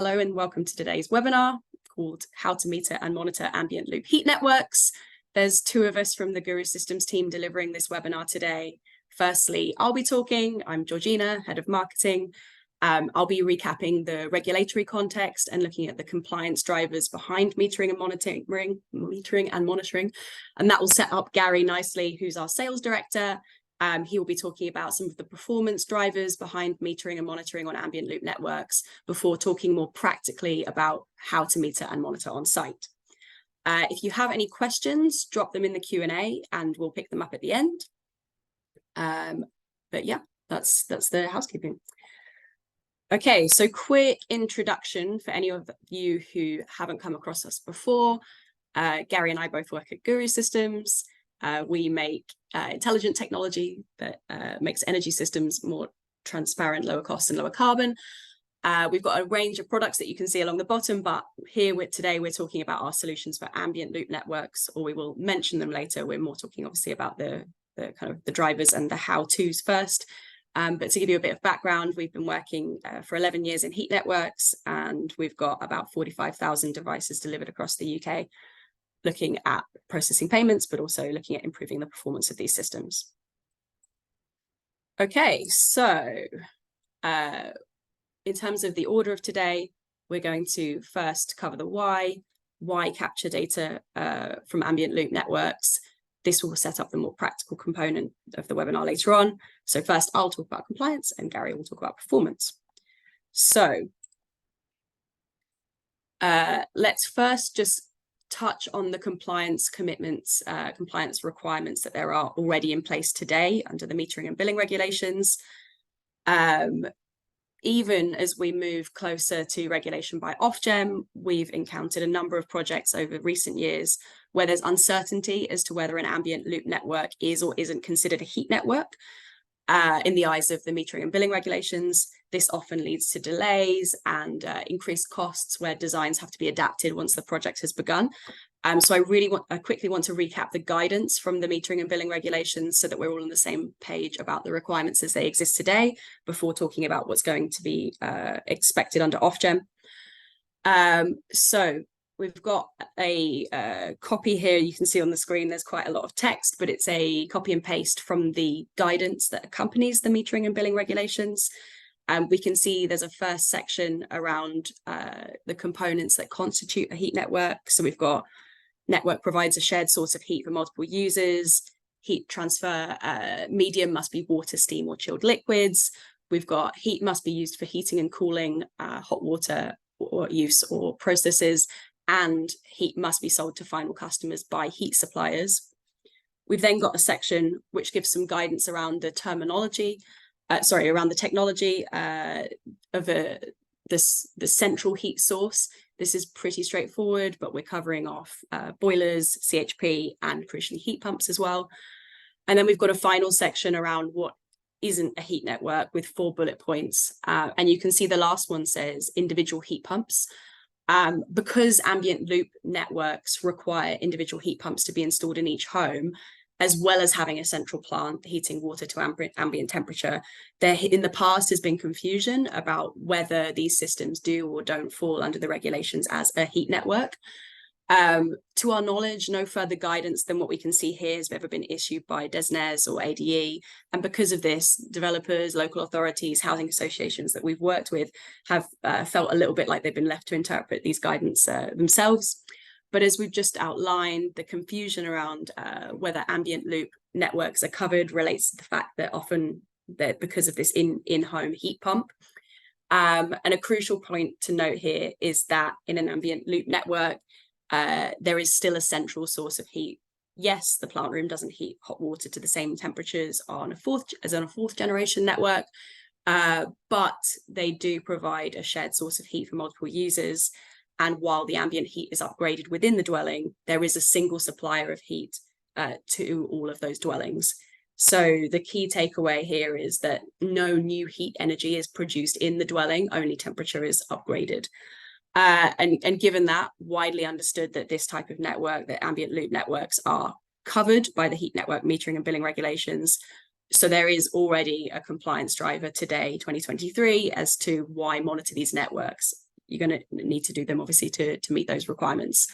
Hello and welcome to today's webinar called How to Meter and Monitor Ambient Loop Heat Networks. There's two of us from the Guru Systems team delivering this webinar today. Firstly, I'll be talking. I'm Georgina, Head of Marketing. I'll be recapping the regulatory context and looking at the compliance drivers behind metering and monitoring. And that will set up Gary nicely, who's our sales director. He will be talking about some of the performance drivers behind metering and monitoring on ambient loop networks before talking more practically about how to meter and monitor on site. If you have any questions, drop them in the Q&A and we'll pick them up at the end. But yeah, that's the housekeeping. Okay, so quick introduction for any of you who haven't come across us before. Gary and I both work at Guru Systems. We make intelligent technology that makes energy systems more transparent, lower cost and lower carbon. We've got a range of products that you can see along the bottom, but here today we're talking about our solutions for ambient loop networks, or we will mention them later. We're more talking obviously about the kind of the drivers and the how-tos first. But to give you a bit of background, we've been working for 11 years in heat networks, and we've got about 45,000 devices delivered across the UK, looking at processing payments, but also looking at improving the performance of these systems. Okay, so in terms of the order of today, we're going to first cover the why capture data from ambient loop networks. This will set up the more practical component of the webinar later on. So first, I'll talk about compliance and Gary will talk about performance. So let's first just touch on the compliance commitments, compliance requirements that there are already in place today under the metering and billing regulations. Even as we move closer to regulation by Ofgem, we've encountered a number of projects over recent years where there's uncertainty as to whether an ambient loop network is or isn't considered a heat network. In the eyes of the metering and billing regulations, this often leads to delays and increased costs where designs have to be adapted once the project has begun. So I quickly want to recap the guidance from the metering and billing regulations so that we're all on the same page about the requirements as they exist today before talking about what's going to be expected under Ofgem. So we've got a copy here. You can see on the screen there's quite a lot of text, but it's a copy and paste from the guidance that accompanies the metering and billing regulations. We can see there's a first section around the components that constitute a heat network. So we've got network provides a shared source of heat for multiple users. Heat transfer medium must be water, steam, or chilled liquids. We've got heat must be used for heating and cooling, hot water or use or processes, and heat must be sold to final customers by heat suppliers. We've then got a section which gives some guidance around the terminology, around the technology of the central heat source. This is pretty straightforward, but we're covering off boilers, CHP, and crucially heat pumps as well. And then we've got a final section around what isn't a heat network with 4 bullet points. And you can see the last one says individual heat pumps. Because ambient loop networks require individual heat pumps to be installed in each home, as well as having a central plant heating water to ambient temperature, there in the past has been confusion about whether these systems do or don't fall under the regulations as a heat network. To our knowledge, no further guidance than what we can see here has ever been issued by DESNZ or ADE. And because of this, developers, local authorities, housing associations that we've worked with have felt a little bit like they've been left to interpret these guidance themselves. But as we've just outlined, the confusion around whether ambient loop networks are covered relates to the fact that often that because of this in-home heat pump. And a crucial point to note here is that in an ambient loop network, there is still a central source of heat. Yes, the plant room doesn't heat hot water to the same temperatures on a fourth generation network, but they do provide a shared source of heat for multiple users. And while the ambient heat is upgraded within the dwelling, there is a single supplier of heat to all of those dwellings. So the key takeaway here is that no new heat energy is produced in the dwelling, only temperature is upgraded. And given that, widely understood that this type of network, that ambient loop networks are covered by the heat network metering and billing regulations. So there is already a compliance driver today, 2023, as to why monitor these networks. you're going to need to do them obviously to meet those requirements.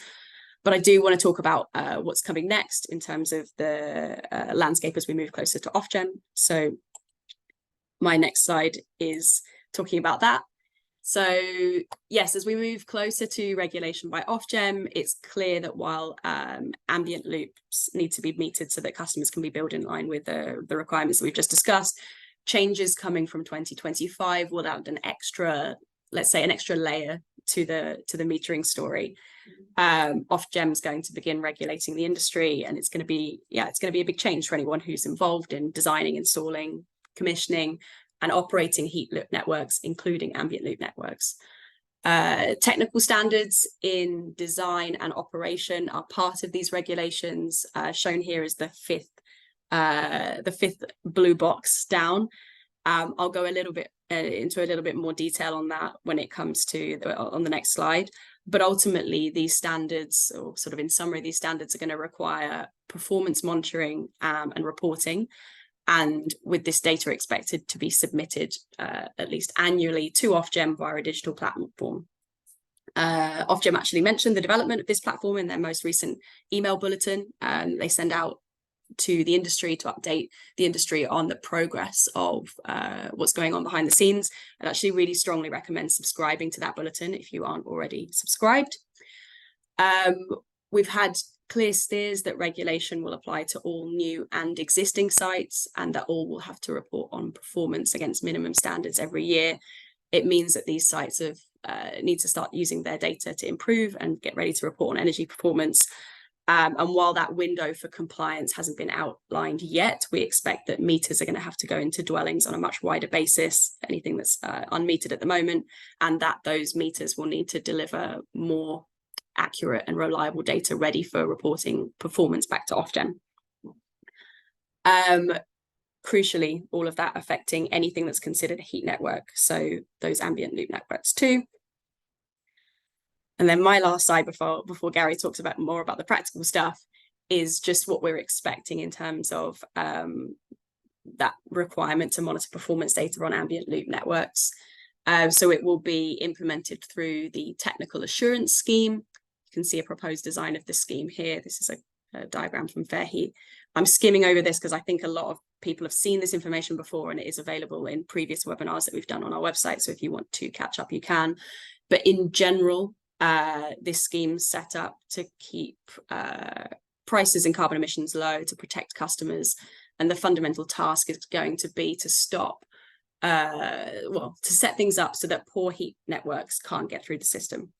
But I do want to talk about what's coming next in terms of the landscape as we move closer to Ofgem. So my next slide is talking about that. So yes, as we move closer to regulation by Ofgem, it's clear that while ambient loops need to be metered so that customers can be billed in line with the requirements that we've just discussed, changes coming from 2025 will add an extra, let's say, an extra layer to the metering story. Ofgem is going to begin regulating the industry, and it's going to be a big change for anyone who's involved in designing, installing, commissioning, and operating heat loop networks, including ambient loop networks. Technical standards in design and operation are part of these regulations. Shown here is the fifth blue box down. I'll go a little bit into a little bit more detail on that when it comes to on the next slide. But ultimately, these standards, or sort of in summary, these standards are going to require performance monitoring and reporting. And with this data expected to be submitted at least annually to Ofgem via a digital platform. Ofgem actually mentioned the development of this platform in their most recent email bulletin. They send out to the industry to update the industry on the progress of what's going on behind the scenes. I'd actually really strongly recommend subscribing to that bulletin if you aren't already subscribed. We've had clear steers that regulation will apply to all new and existing sites, and that all will have to report on performance against minimum standards every year. It means that these sites need to start using their data to improve and get ready to report on energy performance. And while that window for compliance hasn't been outlined yet, we expect that meters are going to have to go into dwellings on a much wider basis, anything that's unmetered at the moment, and that those meters will need to deliver more accurate and reliable data ready for reporting performance back to Ofgem. Crucially, all of that affecting anything that's considered a heat network, so those ambient loop networks too. And then my last slide before Gary talks about more about the practical stuff is just what we're expecting in terms of that requirement to monitor performance data on ambient loop networks. So it will be implemented through the technical assurance scheme. You can see a proposed design of the scheme here. This is a diagram from Fairheat. I'm skimming over this because I think a lot of people have seen this information before, and it is available in previous webinars that we've done on our website. So if you want to catch up, you can. But in general, this scheme's set up to keep prices and carbon emissions low, to protect customers. And the fundamental task is going to be to stop, to set things up so that poor heat networks can't get through the system.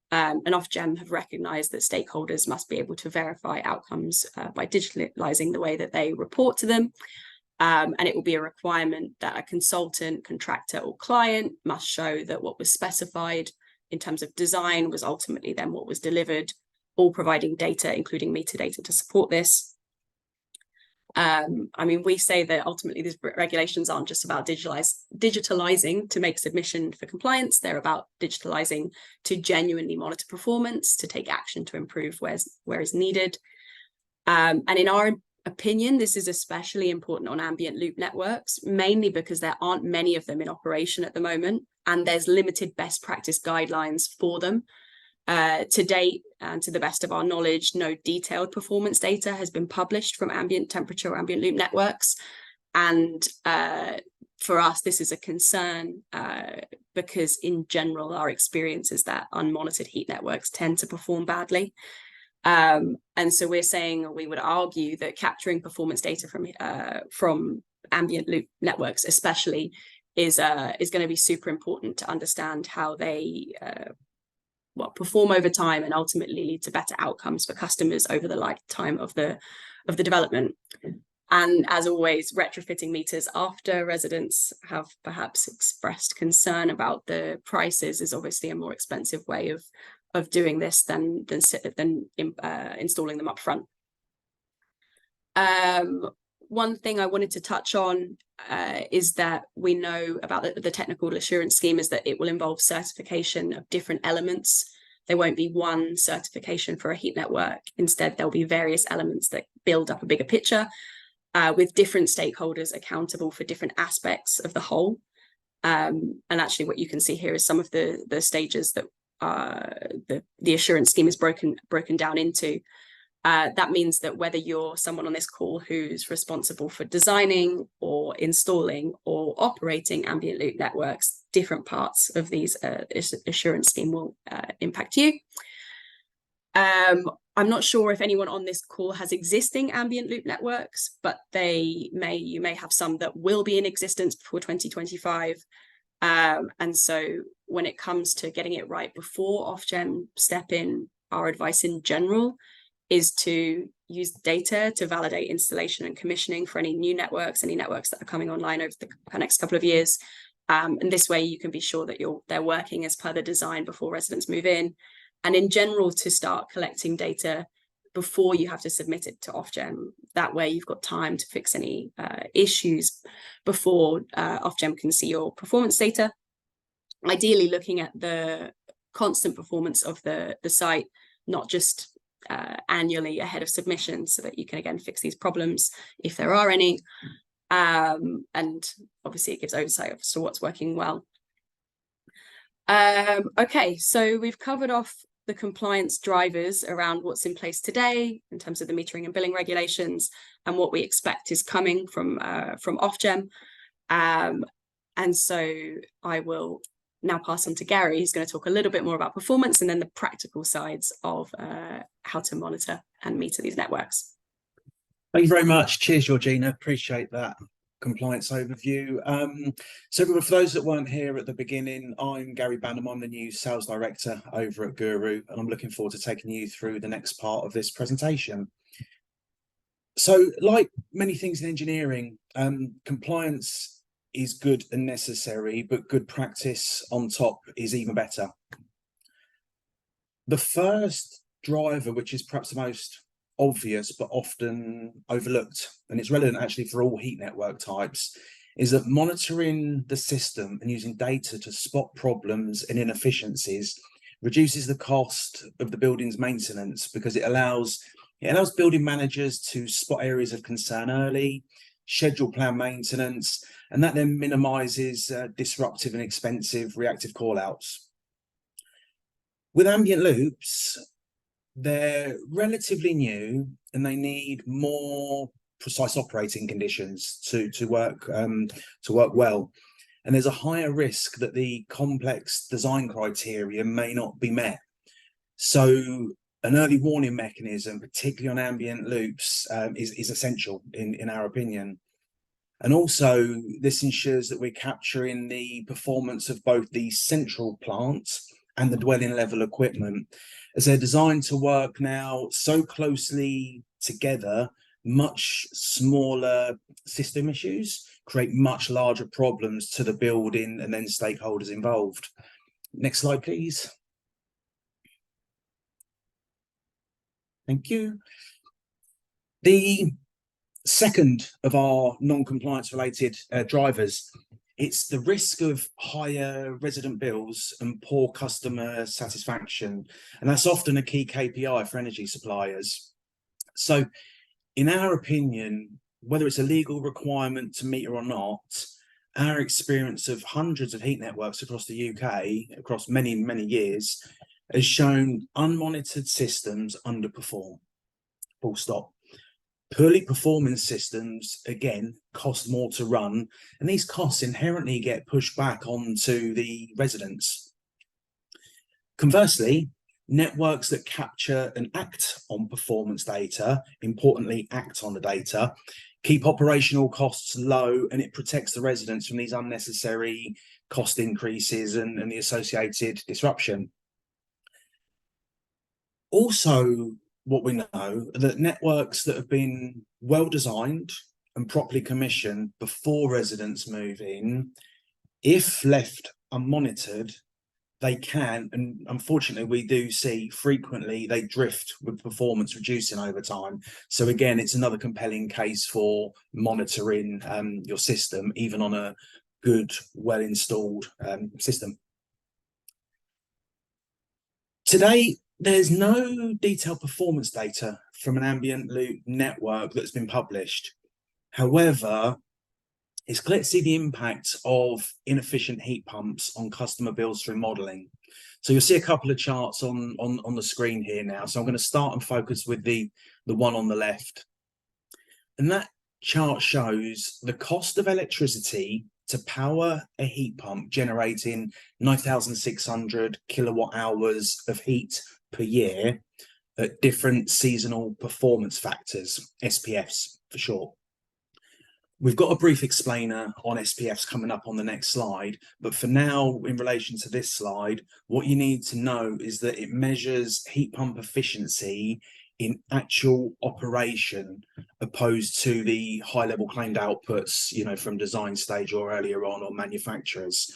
And Ofgem have recognised that stakeholders must be able to verify outcomes by digitalising the way that they report to them. And it will be a requirement that a consultant, contractor or client must show that what was specified in terms of design was ultimately then what was delivered, all providing data, including meter data, to support this. I mean, we say that ultimately these regulations aren't just about digitalizing to make submission for compliance. They're about digitalizing to genuinely monitor performance, to take action to improve where is needed. And in our opinion, this is especially important on ambient loop networks, mainly because there aren't many of them in operation at the moment, and there's limited best practice guidelines for them. To date, and to the best of our knowledge, no detailed performance data has been published from ambient temperature or ambient loop networks. And for us, this is a concern because in general, our experience is that unmonitored heat networks tend to perform badly. And so we're saying, or we would argue, that capturing performance data from ambient loop networks especially is going to be super important to understand how they perform over time and ultimately lead to better outcomes for customers over the lifetime of the development. And as always, retrofitting meters after residents have perhaps expressed concern about the prices is obviously a more expensive way of doing this than installing them up front. One thing I wanted to touch on is that we know about the technical assurance scheme is that it will involve certification of different elements. There won't be one certification for a heat network. Instead, there'll be various elements that build up a bigger picture with different stakeholders accountable for different aspects of the whole. And actually what you can see here is some of the stages that the assurance scheme is broken down into. That means that whether you're someone on this call who's responsible for designing or installing or operating ambient loop networks, different parts of these assurance scheme will impact you. I'm not sure if anyone on this call has existing ambient loop networks, but you may have some that will be in existence before 2025. And so when it comes to getting it right before Ofgem step in, our advice in general is to use data to validate installation and commissioning for any new networks, any networks that are coming online over the next couple of years. And this way you can be sure that they're working as per the design before residents move in. And in general, to start collecting data before you have to submit it to Ofgem. That way you've got time to fix any issues before Ofgem can see your performance data. Ideally looking at the constant performance of the site, not just annually ahead of submission, so that you can again fix these problems if there are any. And obviously it gives oversight as to what's working well. Okay, so we've covered off the compliance drivers around what's in place today in terms of the metering and billing regulations and what we expect is coming from Ofgem. And so I will now pass on to Gary, who's going to talk a little bit more about performance and then the practical sides of how to monitor and meter these networks. Thank you very much. Cheers, Georgina. Appreciate that compliance overview. So for those that weren't here at the beginning, I'm Gary Banham. I'm the new sales director over at Guru, and I'm looking forward to taking you through the next part of this presentation. So like many things in engineering, compliance is good and necessary, but good practice on top is even better. The first driver, which is perhaps the most obvious but often overlooked, and it's relevant actually for all heat network types, is that monitoring the system and using data to spot problems and inefficiencies reduces the cost of the building's maintenance, because it allows building managers to spot areas of concern early, schedule plan maintenance, and that then minimizes disruptive and expensive reactive call-outs. With ambient loops, they're relatively new and they need more precise operating conditions to work well. And there's a higher risk that the complex design criteria may not be met. So an early warning mechanism, particularly on ambient loops, is essential in our opinion. And also this ensures that we're capturing the performance of both the central plant and the dwelling level equipment, as they're designed to work now so closely together. Much smaller system issues create much larger problems to the building and then stakeholders involved. Next slide, please. Thank you. The second of our non-compliance related drivers, it's the risk of higher resident bills and poor customer satisfaction. And that's often a key KPI for energy suppliers. So in our opinion, whether it's a legal requirement to meter or not, our experience of hundreds of heat networks across the UK, across many, many years, has shown unmonitored systems underperform, full stop. Poorly performing systems, again, cost more to run, and these costs inherently get pushed back onto the residents. Conversely, networks that capture and act on performance data, importantly act on the data, keep operational costs low, and it protects the residents from these unnecessary cost increases and the associated disruption. Also, what we know, that networks that have been well designed and properly commissioned before residents move in, if left unmonitored, they can, and unfortunately we do see frequently, they drift with performance reducing over time. So again, it's another compelling case for monitoring your system, even on a good, well-installed system. Today, there's no detailed performance data from an ambient loop network that's been published. However, it's clear to see the impact of inefficient heat pumps on customer bills through modelling. So you'll see a couple of charts on the screen here now. So I'm going to start and focus with the one on the left. And that chart shows the cost of electricity to power a heat pump generating 9,600 kilowatt hours of heat per year at different seasonal performance factors, SPFs for short. We've got a brief explainer on SPFs coming up on the next slide, but for now, in relation to this slide, what you need to know is that it measures heat pump efficiency in actual operation, opposed to the high-level claimed outputs, you know, from design stage or earlier on, or manufacturers.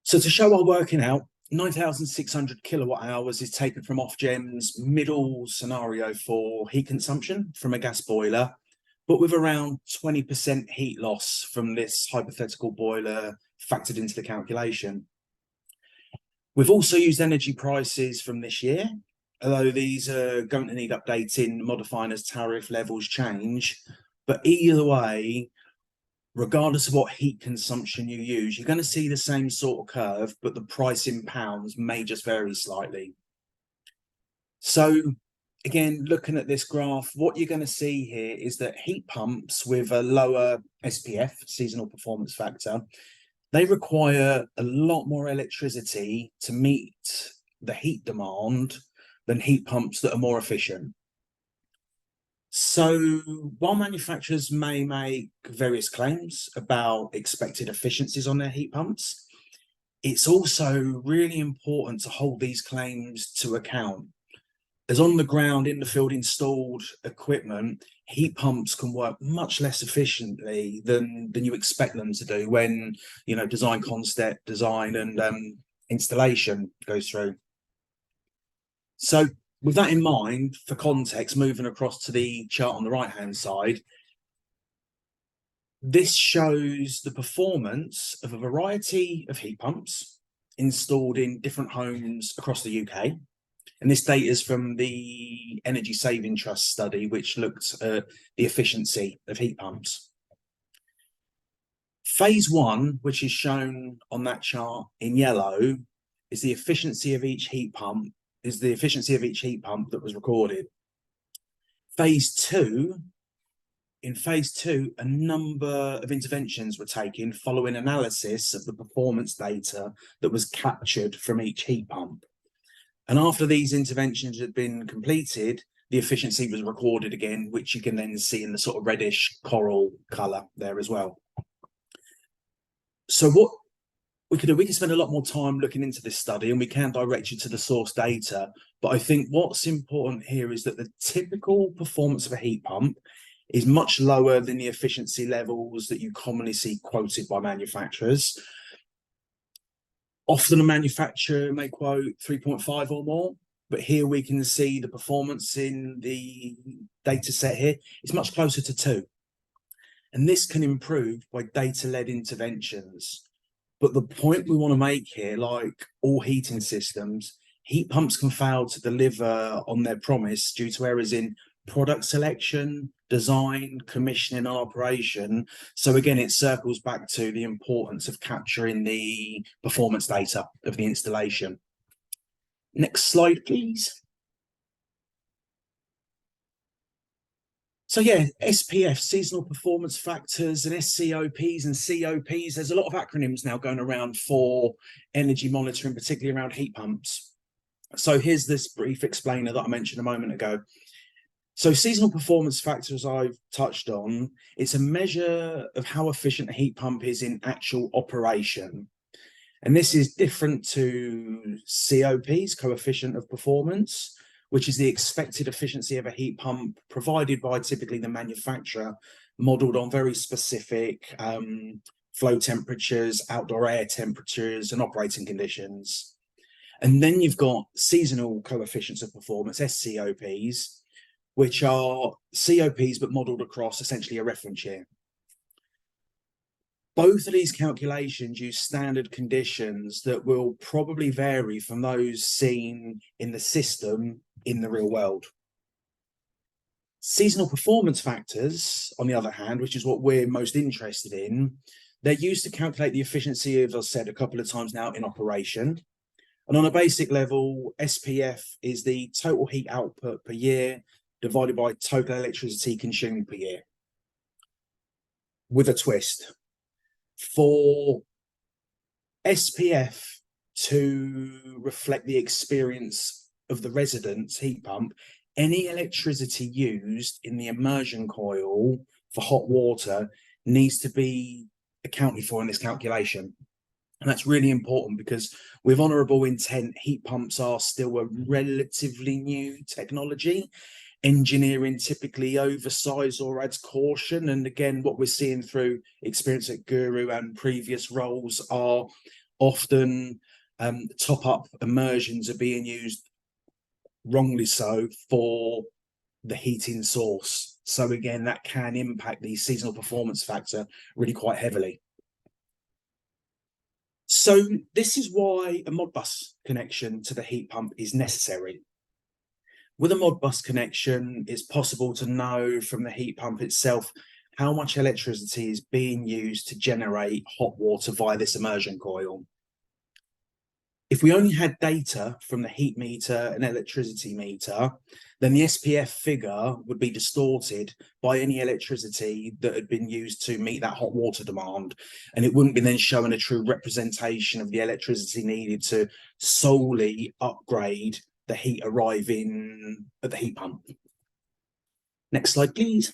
So to show our working out, 9,600 kilowatt hours is taken from Ofgem's middle scenario for heat consumption from a gas boiler, but with around 20% heat loss from this hypothetical boiler factored into the calculation. We've also used energy prices from this year, although these are going to need updating, modifying as tariff levels change. But either way, regardless of what heat consumption you use, you're going to see the same sort of curve, but the price in pounds may just vary slightly. So again, looking at this graph, what you're going to see here is that heat pumps with a lower SPF, seasonal performance factor, they require a lot more electricity to meet the heat demand than heat pumps that are more efficient. So while manufacturers may make various claims about expected efficiencies on their heat pumps, it's also really important to hold these claims to account. As on the ground, in the field installed equipment, heat pumps can work much less efficiently than you expect them to do when, you know, design concept, design and installation goes through. So with that in mind, for context, moving across to the chart on the right-hand side, this shows the performance of a variety of heat pumps installed in different homes across the UK. And this data is from the Energy Saving Trust study, which looked at the efficiency of heat pumps. Phase one, which is shown on that chart in yellow, is the efficiency of each heat pump, that was recorded. In phase two, a number of interventions were taken following analysis of the performance data that was captured from each heat pump. And after these interventions had been completed, the efficiency was recorded again, which you can then see in the sort of reddish coral colour there as well. So what we can do, we can spend a lot more time looking into this study, and we can direct you to the source data. But I think what's important here is that the typical performance of a heat pump is much lower than the efficiency levels that you commonly see quoted by manufacturers. Often a manufacturer may quote 3.5 or more, but here we can see the performance in the data set here is much closer to 2. And this can improve by data-led interventions. But the point we want to make here, like all heating systems, heat pumps can fail to deliver on their promise due to errors in product selection, design, commissioning, and operation. So again, it circles back to the importance of capturing the performance data of the installation. Next slide, please. So yeah, SPF, seasonal performance factors, and SCOPs and COPs. There's a lot of acronyms now going around for energy monitoring, particularly around heat pumps. So here's this brief explainer that I mentioned a moment ago. So seasonal performance factors I've touched on, it's a measure of how efficient a heat pump is in actual operation. And this is different to COPs, coefficient of performance, which is the expected efficiency of a heat pump provided by typically the manufacturer, modelled on very specific flow temperatures, outdoor air temperatures, and operating conditions. And then you've got seasonal coefficients of performance, SCOPs, which are COPs but modelled across essentially a reference year. Both of these calculations use standard conditions that will probably vary from those seen in the system in the real world. Seasonal performance factors, on the other hand, which is what we're most interested in, they're used to calculate the efficiency, as I've said a couple of times now, in operation. And on a basic level, SPF is the total heat output per year divided by total electricity consumed per year. With a twist. For SPF to reflect the experience of the resident's heat pump, any electricity used in the immersion coil for hot water needs to be accounted for in this calculation. And that's really important because with honourable intent, heat pumps are still a relatively new technology. Engineering typically oversize or adds caution. And again, what we're seeing through experience at Guru and previous roles are often top-up immersions are being used, wrongly so, for the heating source. So again, that can impact the seasonal performance factor really quite heavily. So this is why a Modbus connection to the heat pump is necessary. With a Modbus connection, it's possible to know from the heat pump itself how much electricity is being used to generate hot water via this immersion coil. If we only had data from the heat meter and electricity meter, then the SPF figure would be distorted by any electricity that had been used to meet that hot water demand, and it wouldn't be then showing a true representation of the electricity needed to solely upgrade the heat arriving at the heat pump. Next slide, please.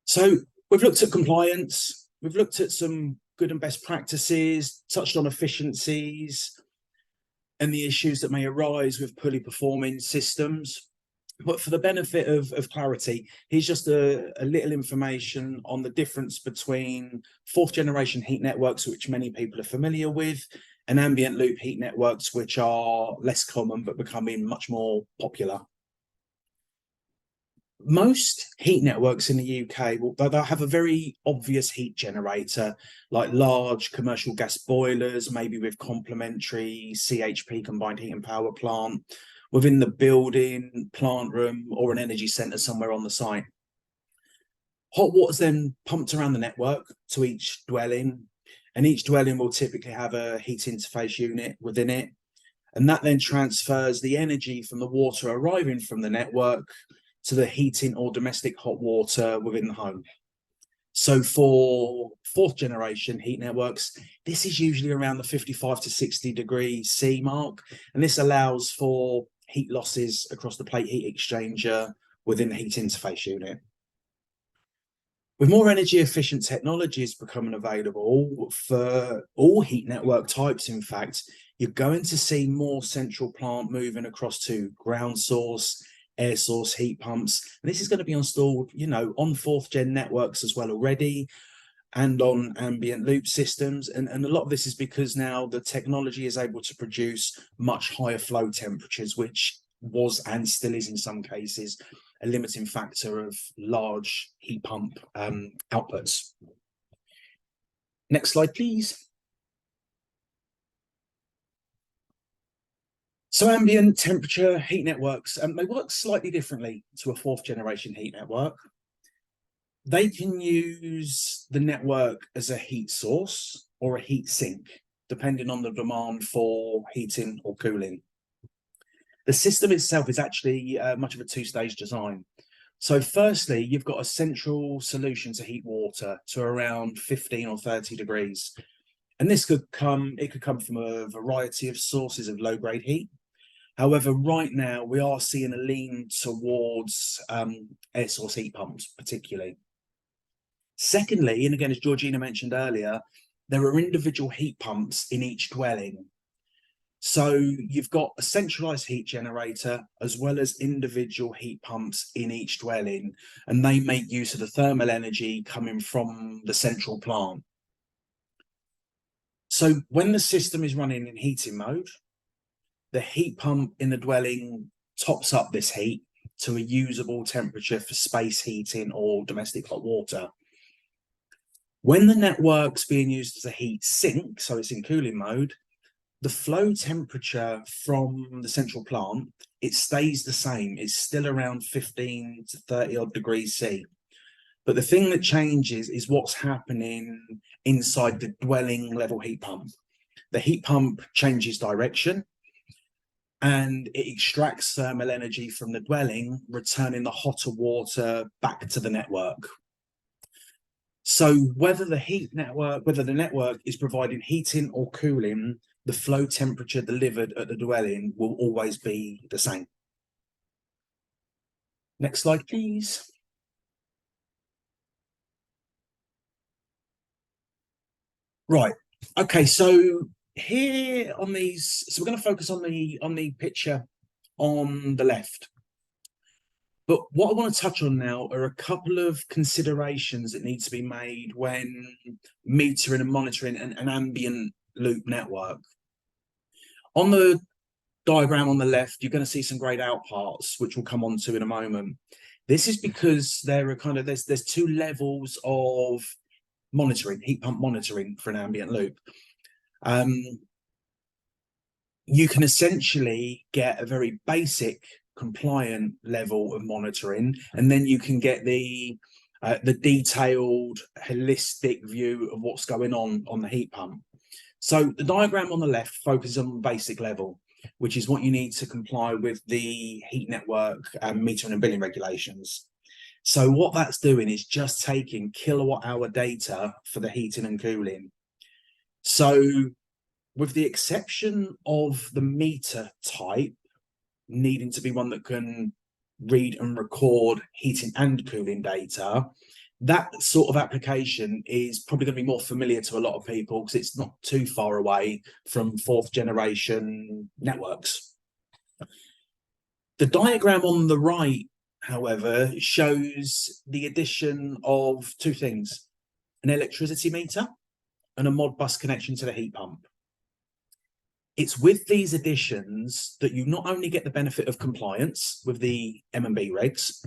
So we've looked at compliance, we've looked at some good and best practices, touched on efficiencies and the issues that may arise with poorly performing systems. But for the benefit of clarity, here's just a little information on the difference between fourth generation heat networks, which many people are familiar with, and ambient loop heat networks, which are less common but becoming much more popular. Most heat networks in the UK, they'll have a very obvious heat generator, like large commercial gas boilers, maybe with complementary CHP, combined heat and power plant, within the building, plant room, or an energy centre somewhere on the site. Hot water's then pumped around the network to each dwelling, and each dwelling will typically have a heat interface unit within it, and that then transfers the energy from the water arriving from the network to the heating or domestic hot water within the home. So for fourth generation heat networks, this is usually around the 55 to 60 degrees C mark, and this allows for heat losses across the plate heat exchanger within the heat interface unit. With more energy efficient technologies becoming available for all heat network types, in fact, you're going to see more central plant moving across to ground source, air source heat pumps. And this is going to be installed, on fourth gen networks as well already, and on ambient loop systems. And a lot of this is because now the technology is able to produce much higher flow temperatures, which was and still is in some cases a limiting factor of large heat pump outputs. Next slide, please. So ambient temperature heat networks, they work slightly differently to a fourth generation heat network. They can use the network as a heat source or a heat sink, depending on the demand for heating or cooling. The system itself is actually much of a two-stage design. So firstly, you've got a central solution to heat water to around 15 or 30 degrees. And this could come from a variety of sources of low-grade heat. However, right now we are seeing a lean towards air source heat pumps, particularly. Secondly, and again, as Georgina mentioned earlier, there are individual heat pumps in each dwelling. So you've got a centralized heat generator as well as individual heat pumps in each dwelling, and they make use of the thermal energy coming from the central plant. So when the system is running in heating mode, the heat pump in the dwelling tops up this heat to a usable temperature for space heating or domestic hot water. When the network's being used as a heat sink, so it's in cooling mode, the flow temperature from the central plant, it stays the same. It's still around 15 to 30 odd degrees C. But the thing that changes is what's happening inside the dwelling level heat pump. The heat pump changes direction and it extracts thermal energy from the dwelling, returning the hotter water back to the network. So whether the network is providing heating or cooling, the flow temperature delivered at the dwelling will always be the same. Next slide, please. Right. Okay, so here on these, so we're going to focus on the picture on the left. But what I want to touch on now are a couple of considerations that need to be made when metering and monitoring an ambient loop network. On the diagram on the left, you're going to see some grayed out parts, which we'll come on to in a moment. This is because there are there's two levels of monitoring, heat pump monitoring for an ambient loop. You can essentially get a very basic compliant level of monitoring, and then you can get the detailed holistic view of what's going on the heat pump. So the diagram on the left focuses on the basic level, which is what you need to comply with the heat network metering and billing regulations. So what that's doing is just taking kilowatt hour data for the heating and cooling. So with the exception of the meter type needing to be one that can read and record heating and cooling data, that sort of application is probably going to be more familiar to a lot of people because it's not too far away from fourth generation networks. The diagram on the right, however, shows the addition of two things: an electricity meter and a Modbus connection to the heat pump. It's with these additions that you not only get the benefit of compliance with the M&B regs,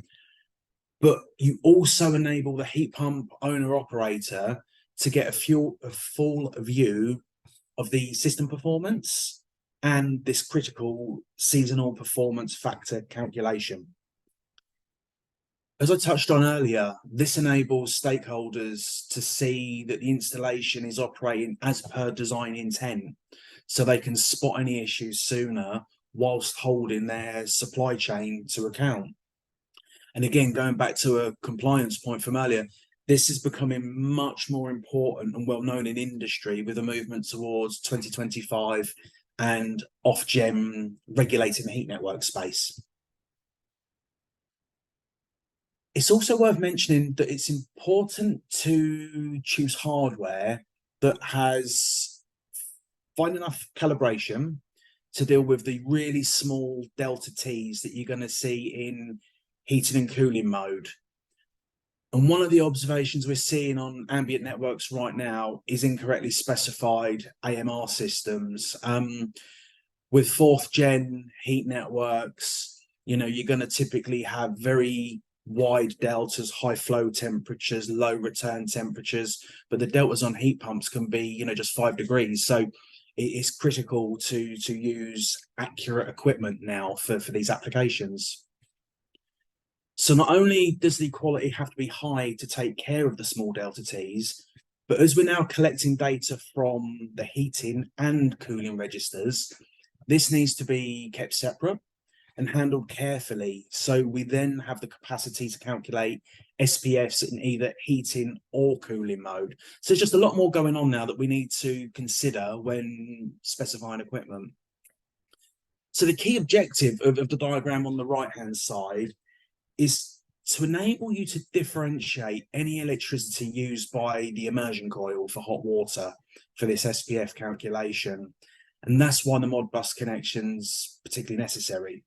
but you also enable the heat pump owner operator to get a full view of the system performance and this critical seasonal performance factor calculation. As I touched on earlier, this enables stakeholders to see that the installation is operating as per design intent, so they can spot any issues sooner whilst holding their supply chain to account. And again, going back to a compliance point from earlier, this is becoming much more important and well known in industry with a movement towards 2025 and Ofgem regulating the heat network space. It's also worth mentioning that it's important to choose hardware that has fine enough calibration to deal with the really small delta T's that you're going to see in heating and cooling mode. And one of the observations we're seeing on ambient networks right now is incorrectly specified AMR systems. With fourth gen heat networks, you're going to typically have very wide deltas, high flow temperatures, low return temperatures, but the deltas on heat pumps can be, just 5 degrees. So it is critical to use accurate equipment now for these applications. So not only does the quality have to be high to take care of the small delta T's, but as we're now collecting data from the heating and cooling registers, this needs to be kept separate and handled carefully, so we then have the capacity to calculate SPFs in either heating or cooling mode. So there's just a lot more going on now that we need to consider when specifying equipment. So the key objective of the diagram on the right-hand side is to enable you to differentiate any electricity used by the immersion coil for hot water for this SPF calculation. And that's why the Modbus connection's particularly necessary.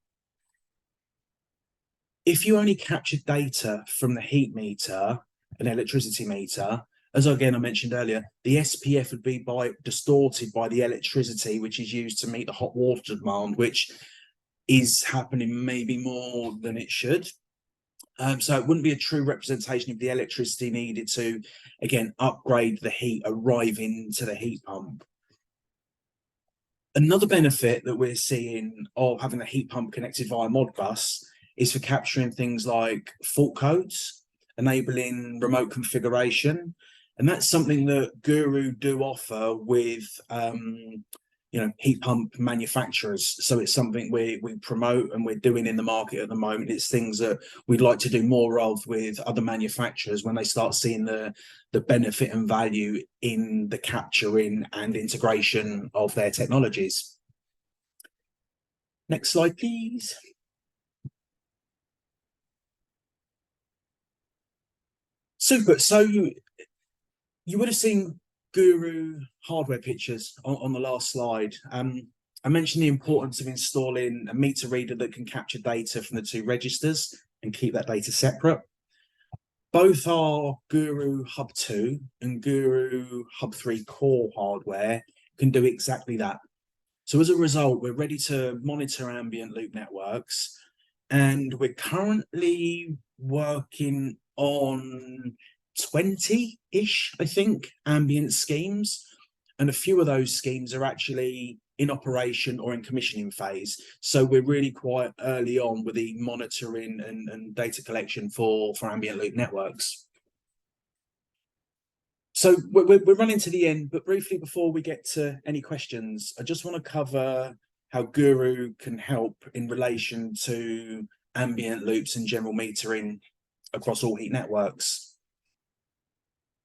If you only capture data from the heat meter and electricity meter, as again I mentioned earlier, the SPF would be distorted by the electricity which is used to meet the hot water demand, which is happening maybe more than it should. So it wouldn't be a true representation of the electricity needed to, again, upgrade the heat arriving to the heat pump. Another benefit that we're seeing of having a heat pump connected via Modbus is for capturing things like fault codes, enabling remote configuration. And that's something that Guru do offer with heat pump manufacturers. So it's something we promote and we're doing in the market at the moment. It's things that we'd like to do more of with other manufacturers when they start seeing the benefit and value in the capturing and integration of their technologies. Next slide, please. Super. So you would have seen Guru hardware pictures on the last slide. I mentioned the importance of installing a meter reader that can capture data from the two registers and keep that data separate. Both our Guru Hub 2 and Guru Hub 3 core hardware can do exactly that. So as a result, we're ready to monitor ambient loop networks, and we're currently working on 20-ish, I think, ambient schemes. And a few of those schemes are actually in operation or in commissioning phase. So we're really quite early on with the monitoring and data collection for ambient loop networks. So we're running to the end, but briefly before we get to any questions, I just want to cover how Guru can help in relation to ambient loops and general metering across all heat networks.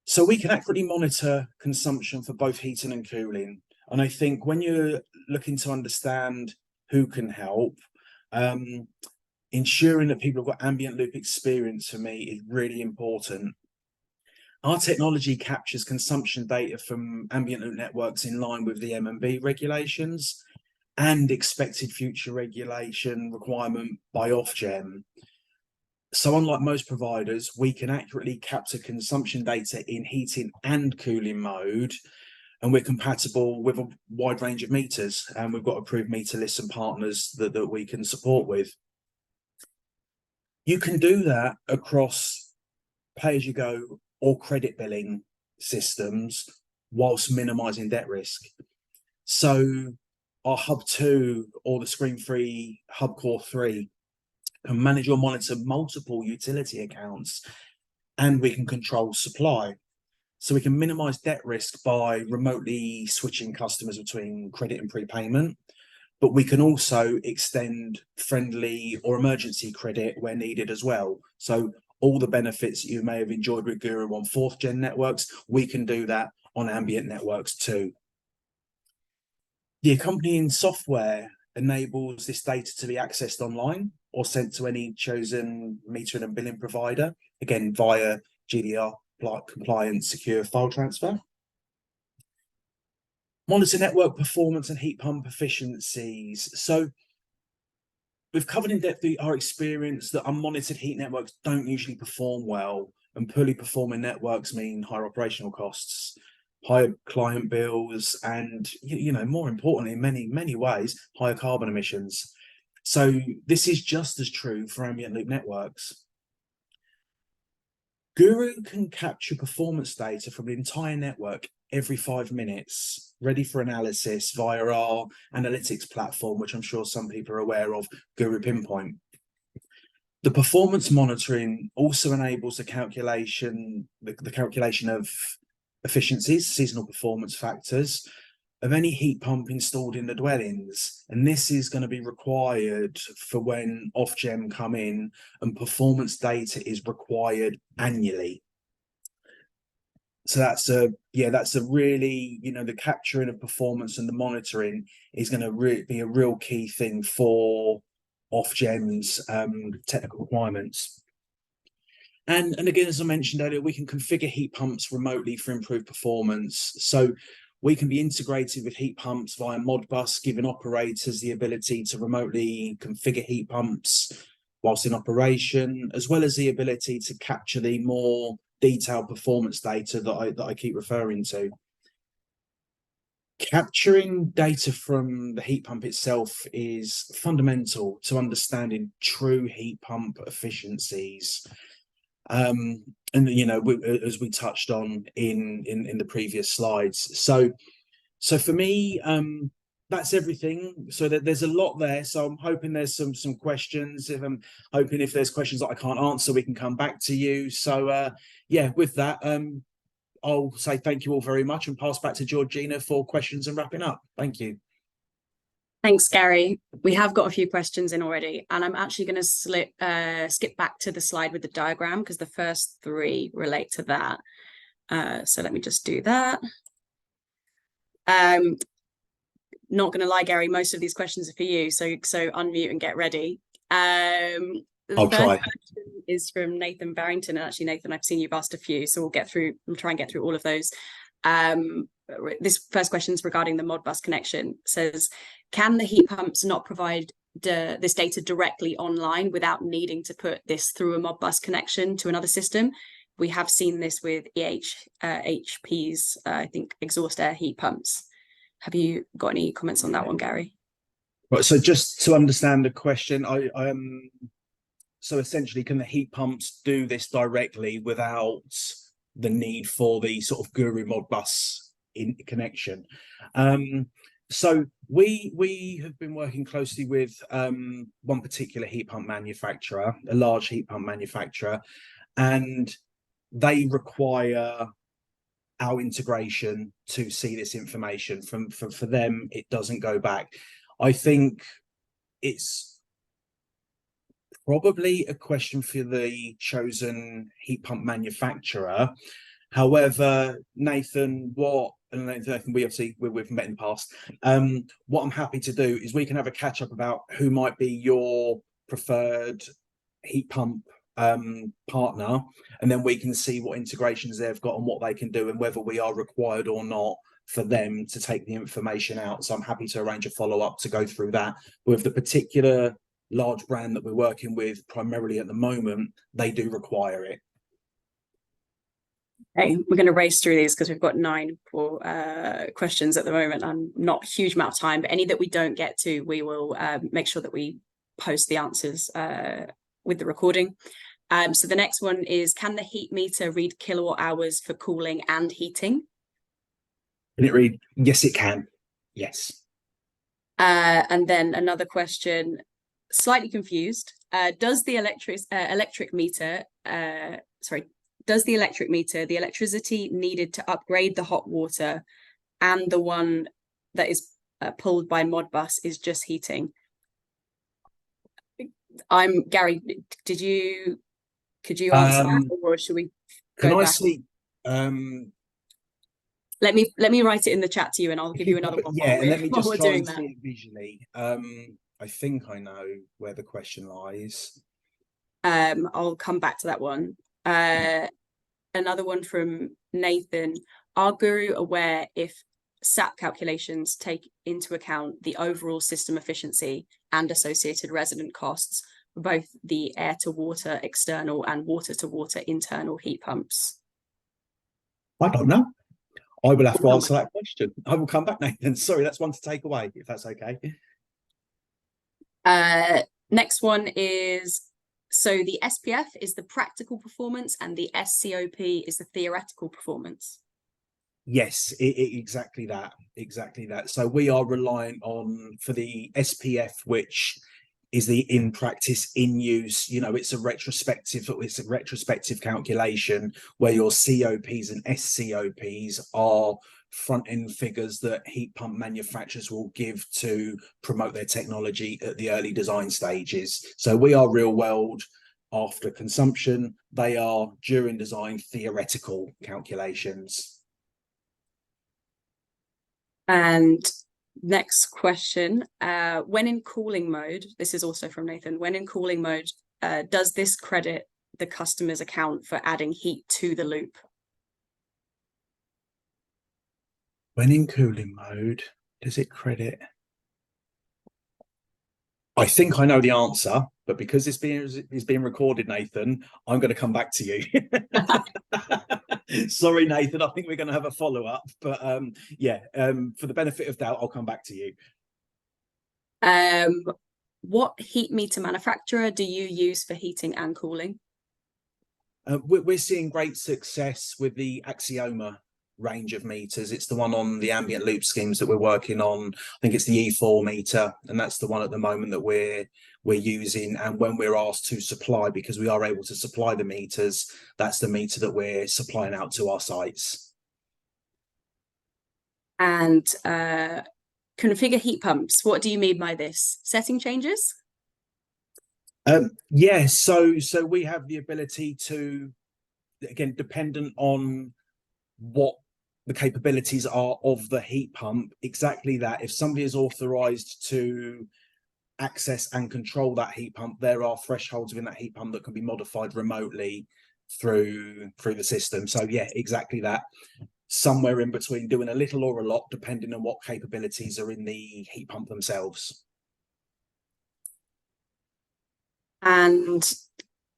So we can accurately monitor consumption for both heating and cooling. And I think when you're looking to understand who can help, ensuring that people have got ambient loop experience for me is really important. Our technology captures consumption data from ambient loop networks in line with the M&B regulations and expected future regulation requirement by Ofgem. So unlike most providers, we can accurately capture consumption data in heating and cooling mode, and we're compatible with a wide range of meters, and we've got approved meter lists and partners that we can support with. You can do that across pay-as-you-go or credit billing systems whilst minimizing debt risk. So our Hub 2 or the screen-free Hub Core 3 can manage or monitor multiple utility accounts, and we can control supply. So we can minimize debt risk by remotely switching customers between credit and prepayment, but we can also extend friendly or emergency credit where needed as well. So all the benefits you may have enjoyed with Guru on 4th gen networks, we can do that on ambient networks too. The accompanying software enables this data to be accessed online or sent to any chosen metering and billing provider, again, via GDPR compliant secure file transfer. Monitor network performance and heat pump efficiencies. So we've covered in depth our experience that unmonitored heat networks don't usually perform well, and poorly performing networks mean higher operational costs, higher client bills, and more importantly, in many ways, higher carbon emissions. So this is just as true for ambient loop networks. Guru can capture performance data from the entire network every 5 minutes, ready for analysis via our analytics platform, which I'm sure some people are aware of, Guru Pinpoint. The performance monitoring also enables the calculation of efficiencies, seasonal performance factors, of any heat pump installed in the dwellings. And this is going to be required for when Ofgem come in and performance data is required annually. So that's a really, the capturing of performance and the monitoring is going to be a real key thing for Ofgem's technical requirements. And again, as I mentioned earlier, we can configure heat pumps remotely for improved performance. So we can be integrated with heat pumps via Modbus, giving operators the ability to remotely configure heat pumps whilst in operation, as well as the ability to capture the more detailed performance data that I keep referring to. Capturing data from the heat pump itself is fundamental to understanding true heat pump efficiencies. And as we touched on in the previous slides. So for me, that's everything. So there's a lot there. So I'm hoping there's some questions. If I'm hoping if there's questions that I can't answer, we can come back to you. So yeah, with that, I'll say thank you all very much and pass back to Georgina for questions and wrapping up. Thank you. Thanks, Gary. We have got a few questions in already, and I'm actually going to skip back to the slide with the diagram because the first three relate to that. So let me just do that. Not going to lie, Gary, most of these questions are for you, so unmute and get ready. The I'll first try. question is from Nathan Barrington, and actually, Nathan, I've seen you've asked a few, so we'll try and get through all of those. This first question is regarding the Modbus connection. It says, can the heat pumps not provide this data directly online without needing to put this through a Modbus connection to another system? We have seen this with HP's, I think, exhaust air heat pumps. Have you got any comments on that one, Gary? Right. So just to understand the question, so essentially, can the heat pumps do this directly without the need for the sort of Guru Modbus connection? So we have been working closely with one particular heat pump manufacturer, a large heat pump manufacturer, and they require our integration to see this information. For them, it doesn't go back. I think it's probably a question for the chosen heat pump manufacturer. However, Nathan, we've met in the past. What I'm happy to do is we can have a catch up about who might be your preferred heat pump partner, and then we can see what integrations they've got and what they can do and whether we are required or not for them to take the information out. So I'm happy to arrange a follow-up to go through that. With the particular large brand that we're working with primarily at the moment, they do require it. Okay, we're going to race through these because we've got 9 questions at the moment and not a huge amount of time, but any that we don't get to, we will make sure that we post the answers with the recording. So the next one is, can the heat meter read kilowatt hours for cooling and heating? Can it read? Yes, it can. Yes. And then another question, slightly confused. Does the electric meter, the electricity needed to upgrade the hot water and the one that is pulled by Modbus is just heating? Gary, could you answer that, or should we go can I back? see let me write it in the chat to you and I'll give you another one. Yeah, and let me just try and that. see it visually. I think I know where the question lies. I'll come back to that one. Another one from Nathan. Are Guru aware if SAP calculations take into account the overall system efficiency and associated resident costs for both the air to water external and water to water internal heat pumps? I don't know. I will have to answer that question. I will come back, Nathan. Sorry, that's one to take away, if that's okay. Next one is, so the SPF is the practical performance and the SCOP is the theoretical performance. Yes, exactly that. Exactly that. So we are relying on, for the SPF, which is the in practice, in use, it's a retrospective calculation where your COPs and SCOPs are front-end figures that heat pump manufacturers will give to promote their technology at the early design stages. So we are real world after consumption. They are during design theoretical calculations. And next question, when in cooling mode, this is also from Nathan, when in cooling mode, does this credit the customer's account for adding heat to the loop? When in cooling mode, does it credit? I think I know the answer, but because it's being recorded, Nathan, I'm going to come back to you. Sorry, Nathan. I think we're going to have a follow-up, but for the benefit of doubt, I'll come back to you. What heat meter manufacturer do you use for heating and cooling? We're seeing great success with the Axioma range of meters. It's the one on the ambient loop schemes that we're working on. I think it's the E4 meter, and that's the one at the moment that we're using. And when we're asked to supply, because we are able to supply the meters, that's the meter that we're supplying out to our sites. And configure heat pumps. What do you mean by this? Setting changes? Yeah, so we have the ability to, again, dependent on what the capabilities are of the heat pump, exactly that. If somebody is authorized to access and control that heat pump, there are thresholds within that heat pump that can be modified remotely through the system. So yeah, exactly that. Somewhere in between doing a little or a lot, depending on what capabilities are in the heat pump themselves. And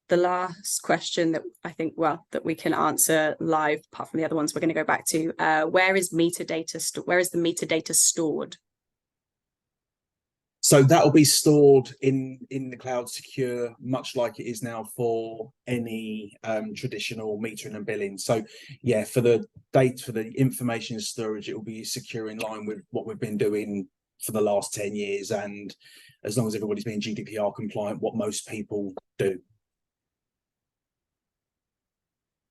the last question that I think, well, that we can answer live, apart from the other ones we're going to go back to, where is the meter data stored? So that will be stored in the cloud secure, much like it is now for any traditional metering and billing. So yeah, for the data, for the information storage, it will be secure in line with what we've been doing for the last 10 years. And as long as everybody's being GDPR compliant, what most people do.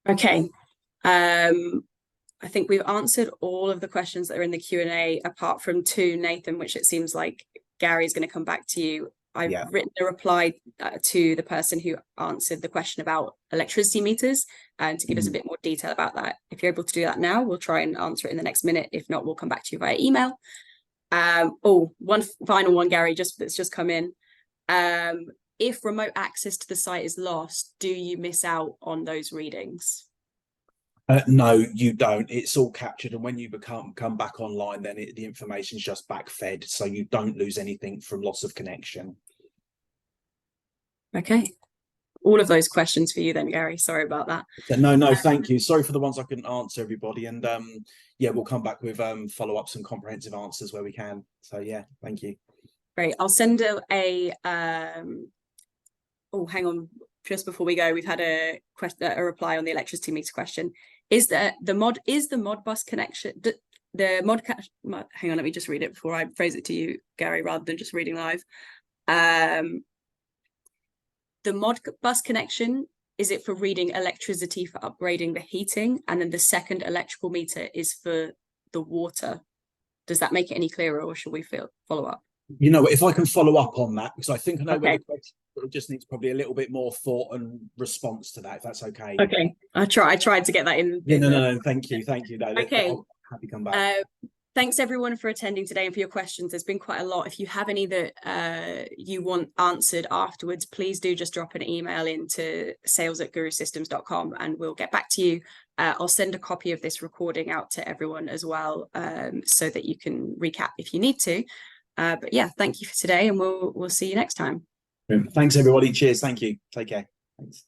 Okay. I think we've answered all of the questions that are in the Q&A, apart from two, Nathan, which it seems like Gary's going to come back to you. I've written a reply to the person who answered the question about electricity meters, and to give us a bit more detail about that. If you're able to do that now, we'll try and answer it in the next minute. If not, we'll come back to you via email. One final one, Gary, that's just come in. If remote access to the site is lost, do you miss out on those readings? No, you don't. It's all captured, and when you come back online, then the information is just backfed, so you don't lose anything from loss of connection. Okay, all of those questions for you then, Gary. Sorry about that. No, thank you. Sorry for the ones I couldn't answer, everybody, and yeah, we'll come back with follow-ups and comprehensive answers where we can. So yeah, thank you. Great. I'll send a oh, hang on. Just before we go, we've had a reply on the electricity meter question. Is the Modbus connection, hang on, let me just read it before I phrase it to you, Gary, rather than just reading live. The Modbus connection, is it for reading electricity for upgrading the heating? And then the second electrical meter is for the water. Does that make it any clearer, or should we follow up? You know, if I can follow up on that, because I think I know where the question, but it just needs probably a little bit more thought and response to that, if that's okay. Okay, I tried to get that in. Yeah, no, thank you. No, okay. I'll happy to come back. Thanks everyone for attending today and for your questions. There's been quite a lot. If you have any that you want answered afterwards, please do just drop an email into sales@gurusystems.com and we'll get back to you. I'll send a copy of this recording out to everyone as well, so that you can recap if you need to. But yeah, thank you for today, and we'll see you next time. Thanks everybody. Cheers. Thank you. Take care. Thanks.